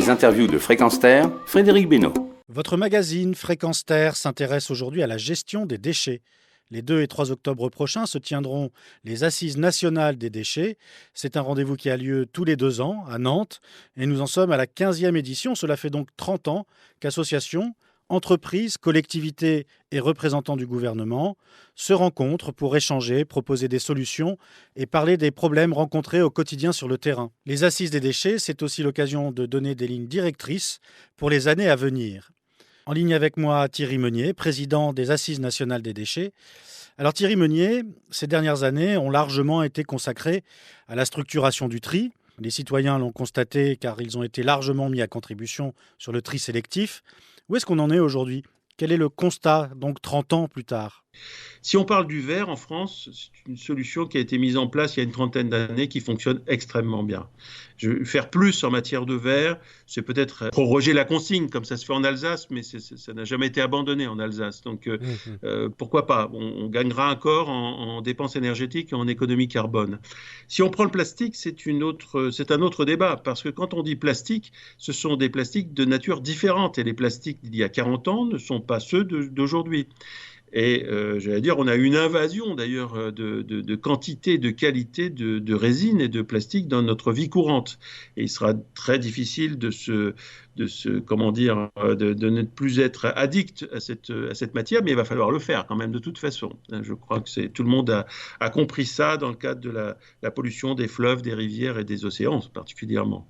Les interviews de Fréquence Terre, Frédéric Benoît. Votre magazine Fréquence Terre s'intéresse aujourd'hui à la gestion des déchets. Les 2 et 3 octobre prochains se tiendront les Assises nationales des déchets. C'est un rendez-vous qui a lieu tous les 2 ans à Nantes et nous en sommes à la 15e édition. Cela fait donc 30 ans qu'associations, entreprises, collectivités et représentants du gouvernement se rencontrent pour échanger, proposer des solutions et parler des problèmes rencontrés au quotidien sur le terrain. Les Assises des déchets, c'est aussi l'occasion de donner des lignes directrices pour les années à venir. En ligne avec moi, Thierry Meunier, président des Assises nationales des déchets. Alors Thierry Meunier, ces dernières années ont largement été consacrées à la structuration du tri. Les citoyens l'ont constaté car ils ont été largement mis à contribution sur le tri sélectif. Où est-ce qu'on en est aujourd'hui ? Quel est le constat, donc 30 ans plus tard ? Si on parle du verre en France, c'est une solution qui a été mise en place il y a une trentaine d'années qui fonctionne extrêmement bien. Faire plus en matière de verre, c'est peut-être proroger la consigne comme ça se fait en Alsace, mais ça n'a jamais été abandonné en Alsace. Donc pourquoi pas ? On gagnera encore en dépenses énergétiques et en économie carbone. Si on prend le plastique, c'est un autre débat, parce que quand on dit plastique, ce sont des plastiques de nature différente, et les plastiques d'il y a 40 ans ne sont pas ceux d'aujourd'hui. Et j'allais dire, on a une invasion d'ailleurs de quantité, de qualité de résine et de plastique dans notre vie courante. Et il sera très difficile de ne plus être addict à cette matière, mais il va falloir le faire quand même de toute façon. Je crois que tout le monde a compris ça dans le cadre de la pollution des fleuves, des rivières et des océans particulièrement.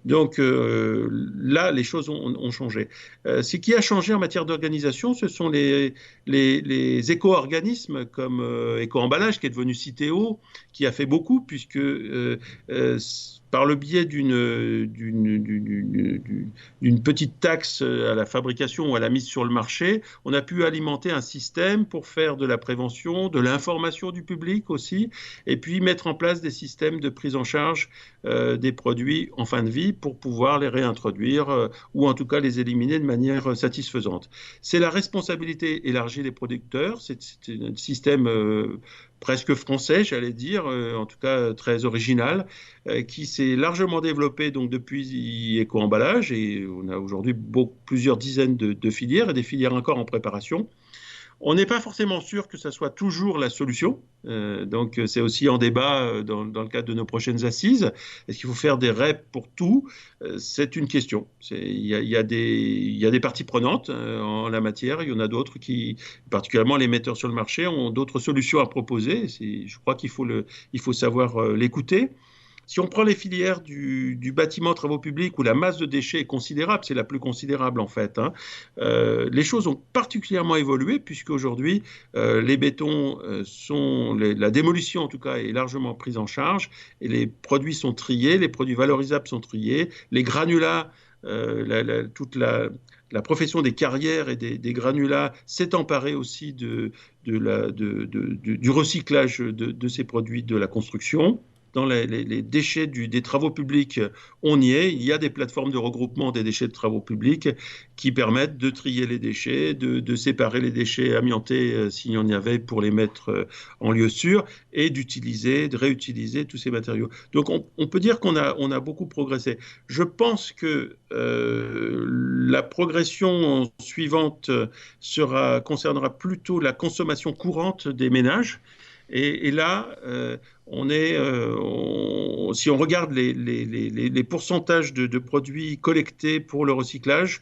Donc là, les choses ont changé. Ce qui a changé en matière d'organisation, ce sont les éco-organismes comme Éco-emballage, qui est devenu Citeo, qui a fait beaucoup, puisque par le biais d'une petite taxe à la fabrication ou à la mise sur le marché, on a pu alimenter un système pour faire de la prévention, de l'information du public aussi, et puis mettre en place des systèmes de prise en charge des produits en fin de vie pour pouvoir les réintroduire ou en tout cas les éliminer de manière satisfaisante. C'est la responsabilité élargie des producteurs, c'est un système presque français, j'allais dire, en tout cas très original, qui s'est largement développé donc depuis Éco-emballage, et on a aujourd'hui plusieurs dizaines de filières et des filières encore en préparation. On n'est pas forcément sûr que ça soit toujours la solution, donc c'est aussi en débat dans le cadre de nos prochaines assises. Est-ce qu'il faut faire des REP pour tout ? C'est une question. Il y a des parties prenantes en la matière, il y en a d'autres qui, particulièrement les metteurs sur le marché, ont d'autres solutions à proposer. Je crois qu'il faut savoir l'écouter. Si on prend les filières du bâtiment travaux publics où la masse de déchets est considérable, c'est la plus considérable en fait, les choses ont particulièrement évolué puisque aujourd'hui les bétons la démolition en tout cas est largement prise en charge et les produits sont triés, les produits valorisables sont triés, les granulats, toute la profession des carrières et des granulats s'est emparée aussi du recyclage de ces produits de la construction. Dans les déchets des travaux publics, on y est. Il y a des plateformes de regroupement des déchets de travaux publics qui permettent de trier les déchets, de séparer les déchets amiantés s'il y en avait pour les mettre en lieu sûr et de réutiliser tous ces matériaux. Donc on peut dire qu'on a beaucoup progressé. Je pense que la progression suivante concernera plutôt la consommation courante des ménages. Et là, si on regarde les pourcentages de produits collectés pour le recyclage,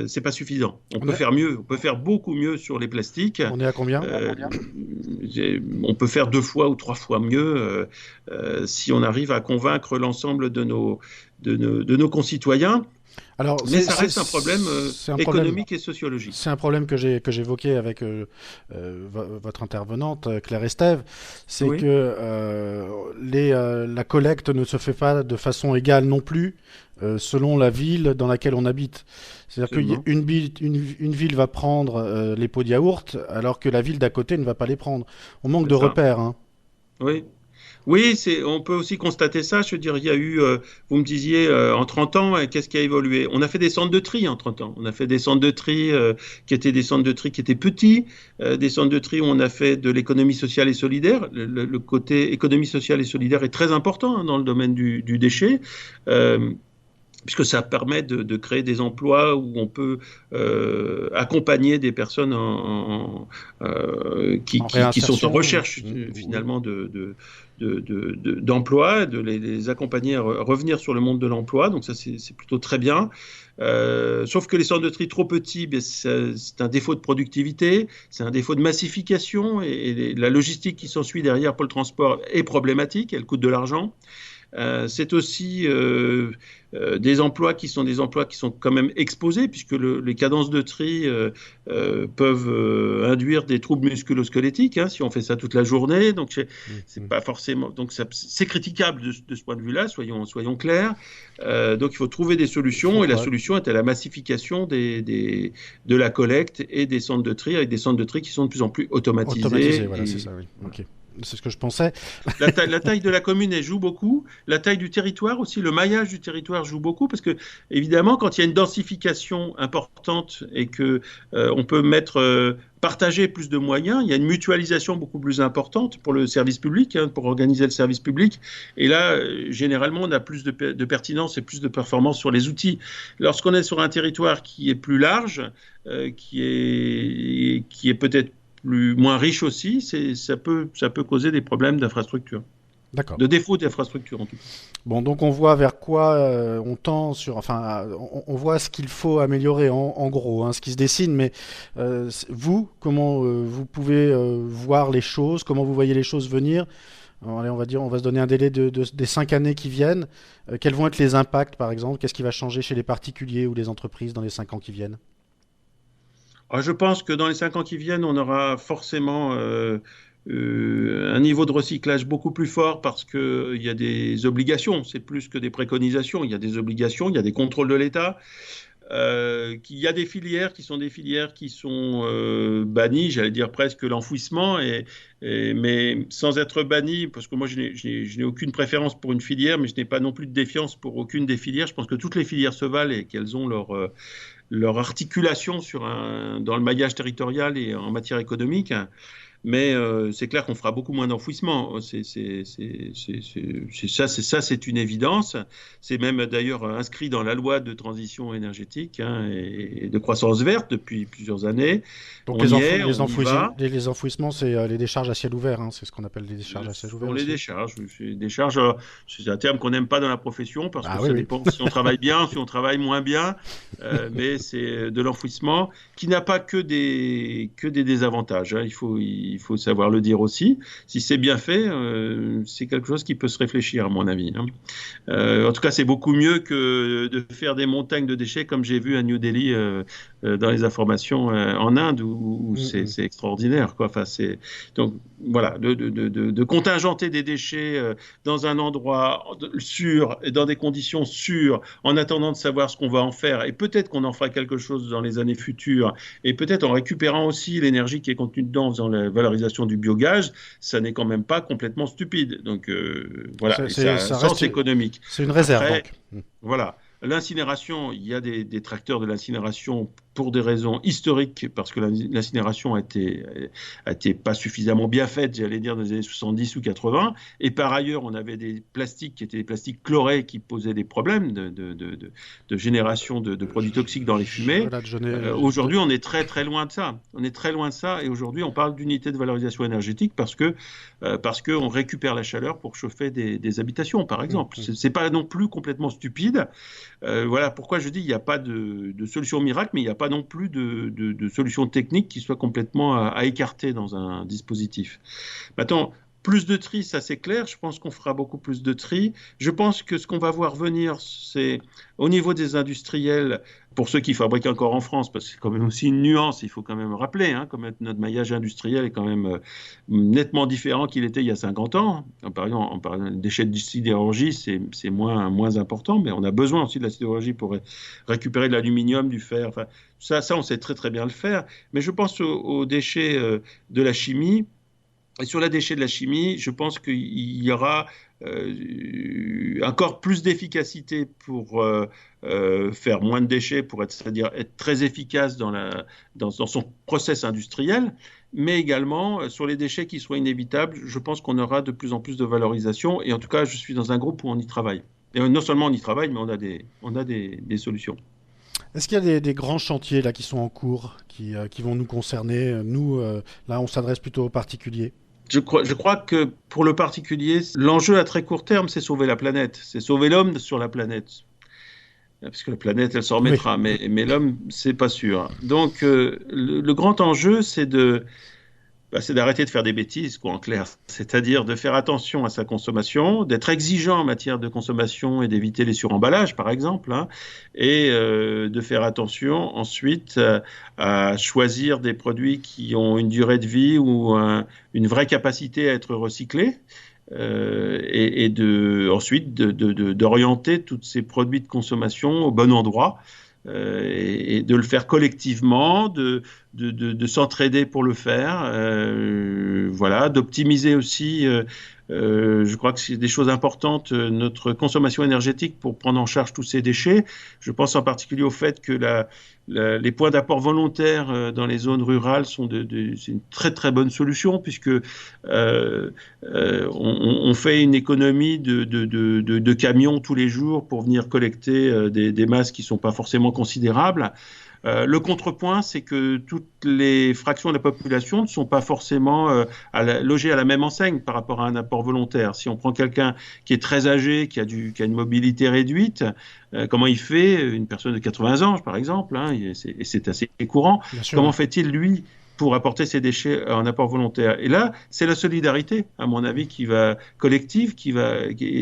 c'est pas suffisant. On peut faire mieux, on peut faire beaucoup mieux sur les plastiques. On est à combien ? On peut faire 2 fois ou 3 fois mieux si on arrive à convaincre l'ensemble de nos concitoyens. Alors, mais ça reste un problème économique et sociologique. C'est un problème que j'évoquais avec votre intervenante, Claire Estève, c'est oui. Que la collecte ne se fait pas de façon égale non plus selon la ville dans laquelle on habite. C'est-à-dire qu'une ville va prendre les pots de yaourt alors que la ville d'à côté ne va pas les prendre. On manque de repères. Hein. Oui. Oui, on peut aussi constater ça. Je veux dire, il y a eu, vous me disiez, en 30 ans, qu'est-ce qui a évolué ? On a fait des centres de tri en 30 ans. On a fait des centres de tri qui étaient des centres de tri qui étaient petits, des centres de tri où on a fait de l'économie sociale et solidaire. Le côté économie sociale et solidaire est très important dans le domaine du déchet. puisque ça permet de créer des emplois où on peut accompagner des personnes qui sont en recherche finalement d'emploi, de les accompagner à revenir sur le monde de l'emploi. Donc ça, c'est plutôt très bien. Sauf que les centres de tri trop petits, c'est un défaut de productivité, c'est un défaut de massification, et la logistique qui s'ensuit derrière pour le transport est problématique, elle coûte de l'argent. C'est aussi des emplois qui sont quand même exposés, puisque les cadences de tri peuvent induire des troubles musculo-squelettiques, si on fait ça toute la journée. Donc c'est pas forcément, donc c'est critiquable de ce point de vue-là. Soyons clairs. Donc il faut trouver des solutions, et la solution est à la massification de la collecte et des centres de tri, avec des centres de tri qui sont de plus en plus automatisés. Voilà, c'est ça, oui. Ok. C'est ce que je pensais. La taille de la commune, elle joue beaucoup. La taille du territoire aussi, le maillage du territoire joue beaucoup, parce que évidemment, quand il y a une densification importante et que on peut partager plus de moyens, il y a une mutualisation beaucoup plus importante pour le service public, pour organiser le service public. Et là, généralement, on a plus de pertinence et plus de performance sur les outils. Lorsqu'on est sur un territoire qui est plus large, qui est peut-être moins riche aussi, ça peut causer des problèmes d'infrastructure. D'accord. De défaut d'infrastructure en tout cas. Bon, donc on voit vers quoi on tend on voit ce qu'il faut améliorer en gros, ce qui se dessine, mais vous, comment vous pouvez voir les choses, comment vous voyez les choses venir? Alors, allez, on va se donner un délai des 5 années qui viennent. Quels vont être les impacts, par exemple? Qu'est-ce qui va changer chez les particuliers ou les entreprises dans les 5 ans qui viennent? Je pense que dans les 5 ans qui viennent, on aura forcément un niveau de recyclage beaucoup plus fort, parce qu'il y a des obligations, c'est plus que des préconisations, il y a des obligations, il y a des contrôles de l'État, qu'il y a des filières qui sont bannies, j'allais dire presque l'enfouissement, mais sans être bannies, parce que moi je n'ai aucune préférence pour une filière, mais je n'ai pas non plus de défiance pour aucune des filières. Je pense que toutes les filières se valent et qu'elles ont leur articulation dans le maillage territorial et en matière économique. Mais c'est clair qu'on fera beaucoup moins d'enfouissement. C'est une évidence. C'est même d'ailleurs inscrit dans la loi de transition énergétique et de croissance verte depuis plusieurs années. Donc les enfouissements, c'est les décharges à ciel ouvert. C'est ce qu'on appelle les décharges à ciel ouvert. Pour les décharges, c'est un terme qu'on n'aime pas dans la profession, parce que ça dépend si on travaille bien, si on travaille moins bien. Mais c'est de l'enfouissement qui n'a pas que des désavantages. Il faut savoir le dire aussi. Si c'est bien fait, c'est quelque chose qui peut se réfléchir, à mon avis. En tout cas, c'est beaucoup mieux que de faire des montagnes de déchets, comme j'ai vu à New Delhi dans les informations en Inde, où c'est extraordinaire, quoi. Enfin, donc voilà, de contingenter des déchets dans un endroit sûr et dans des conditions sûres, en attendant de savoir ce qu'on va en faire, et peut-être qu'on en fera quelque chose dans les années futures, et peut-être en récupérant aussi l'énergie qui est contenue dedans, en faisant la valorisation du biogaz, ça n'est quand même pas complètement stupide. Donc voilà, ça a un sens économique. C'est une réserve. Après, voilà. L'incinération, il y a des détracteurs de l'incinération pour des raisons historiques, parce que l'incinération a été pas suffisamment bien faite, j'allais dire, dans les années 70 ou 80. Et par ailleurs, on avait des plastiques qui étaient des plastiques chlorés, qui posaient des problèmes de génération de produits toxiques dans les fumées. Aujourd'hui, on est très très loin de ça. On est très loin de ça. Et aujourd'hui, on parle d'unité de valorisation énergétique parce qu'on récupère la chaleur pour chauffer des habitations, par exemple. C'est pas non plus complètement stupide. Voilà pourquoi je dis il n'y a pas de solution miracle, mais il n'y a pas non plus de solution technique qui soit complètement à écarter dans un dispositif. Maintenant, plus de tri, ça c'est clair. Je pense qu'on fera beaucoup plus de tri. Je pense que ce qu'on va voir venir, c'est au niveau des industriels, pour ceux qui fabriquent encore en France, parce que c'est quand même aussi une nuance, il faut quand même rappeler, comme notre maillage industriel est quand même nettement différent qu'il était il y a 50 ans. Par exemple, des déchets de sidérurgie, c'est moins important, mais on a besoin aussi de la sidérurgie pour récupérer de l'aluminium, du fer. Enfin, ça, on sait très très bien le faire. Mais je pense aux déchets de la chimie. Et sur les déchets de la chimie, je pense qu'il y aura encore plus d'efficacité pour faire moins de déchets, c'est-à-dire être très efficace dans son process industriel, mais également sur les déchets qui soient inévitables. Je pense qu'on aura de plus en plus de valorisation, et en tout cas, je suis dans un groupe où on y travaille. Et non seulement on y travaille, mais on a des solutions. Est-ce qu'il y a des grands chantiers là qui sont en cours, qui vont nous concerner? Nous, là, on s'adresse plutôt aux particuliers. Je crois que pour le particulier, l'enjeu à très court terme, c'est sauver la planète, c'est sauver l'homme sur la planète. Parce que la planète, elle s'en remettra, oui. mais l'homme, c'est pas sûr. Donc, le grand enjeu, c'est d'arrêter de faire des bêtises, quoi, en clair. C'est-à-dire de faire attention à sa consommation, d'être exigeant en matière de consommation et d'éviter les suremballages, par exemple, hein, et de faire attention ensuite à choisir des produits qui ont une durée de vie ou une vraie capacité à être recyclés. Et ensuite d'orienter tous ces produits de consommation au bon endroit et de le faire collectivement, de s'entraider pour le faire, voilà, d'optimiser aussi, je crois que c'est des choses importantes, notre consommation énergétique pour prendre en charge tous ces déchets. Je pense en particulier au fait que les points d'apport volontaires dans les zones rurales c'est une très très bonne solution puisque on fait une économie de camions tous les jours pour venir collecter des masses qui ne sont pas forcément considérables. Le contrepoint, c'est que toutes les fractions de la population ne sont pas forcément logées à la même enseigne par rapport à un apport volontaire. Si on prend quelqu'un qui est très âgé, qui a une mobilité réduite, comment il fait, une personne de 80 ans par exemple, hein, et c'est assez courant, comment fait-il lui pour apporter ces déchets en apport volontaire? Et là, c'est la solidarité, à mon avis, collective,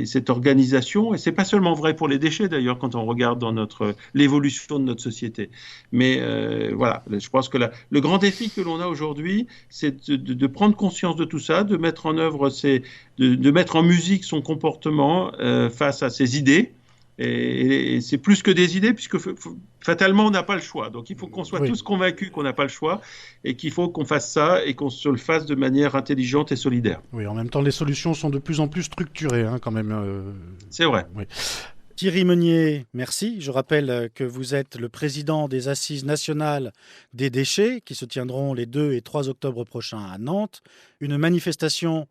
cette organisation. Et c'est pas seulement vrai pour les déchets, d'ailleurs, quand on regarde dans l'évolution de notre société. Mais voilà, je pense que le grand défi que l'on a aujourd'hui, c'est de prendre conscience de tout ça, de mettre en œuvre, de mettre en musique son comportement face à ses idées. Et c'est plus que des idées, puisque fatalement, on n'a pas le choix. Donc, il faut qu'on soit tous convaincus qu'on n'a pas le choix et qu'il faut qu'on fasse ça et qu'on se le fasse de manière intelligente et solidaire. Oui, en même temps, les solutions sont de plus en plus structurées, hein, quand même. C'est vrai. Oui. Thierry Meunier, merci. Je rappelle que vous êtes le président des Assises nationales des déchets qui se tiendront les 2 et 3 octobre prochains à Nantes. Une manifestation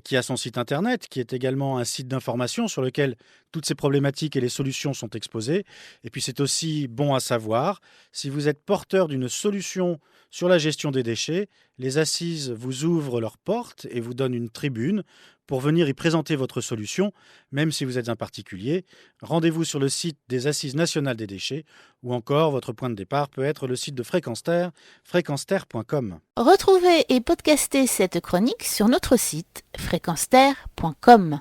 qui a son site internet, qui est également un site d'information sur lequel toutes ces problématiques et les solutions sont exposées. Et puis c'est aussi bon à savoir, si vous êtes porteur d'une solution sur la gestion des déchets, les Assises vous ouvrent leurs portes et vous donnent une tribune pour venir y présenter votre solution, même si vous êtes un particulier. Rendez-vous sur le site des Assises nationales des déchets ou encore votre point de départ peut être le site de Fréquenster, fréquenster.com. Retrouvez et podcastez cette chronique sur notre site fréquenster.com.